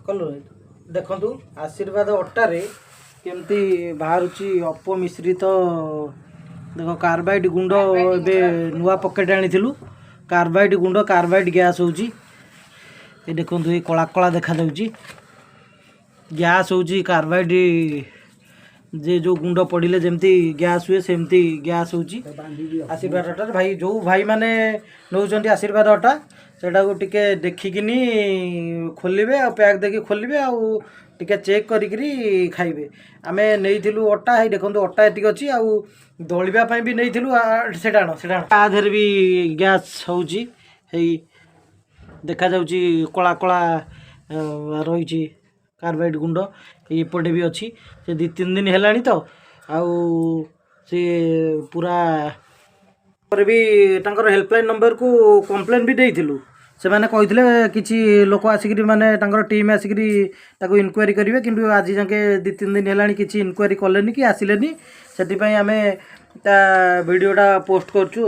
कलु देखु आशीर्वाद अटारे केमती बाहर अपमिश्रित देख कार्बाइड गुंड ए नुआ पकेट आनी कार्बाइड गुंड कार्बाइड गैस होची देखो ये कला कला देखा गैस होची कार्बाइड जे जो गुंड पड़े जमती गैस हुए सेमती गैस होची आशीर्वाद अटा भाई जो भाई माने नौचंती आशीर्वाद अटा सेटा को टिके देखिकिनी खोलिबे आ पैक देखि खोलिबे आ टिके चेक करिकरी खाइबे आमे नेइथिलु अटा हे देखंतु अटा एतिक अछि आ दळिबा पई भी नेइथिलु सेटा आ धर भी गैस होची हेई देखा जाउची कला कला रहिची कार्बाइड गुंड एपटे भी अच्छी से 2-3 दिन है तो आउ से पूरा भी तांकर हेल्पलाइन नंबर को कंप्लेन भी देइथिलु से माने कहिथिले किछि लोक आसिकरी माने तांकर टीम आसिकरी ताको इनक्वायरी करिवे किंतु आज जाके 2-3 दिन हेलानी किछि इनक्वायरी करलेनी कि आसिलेनी सेति पई आमे ता वीडियोटा पोस्ट करछु।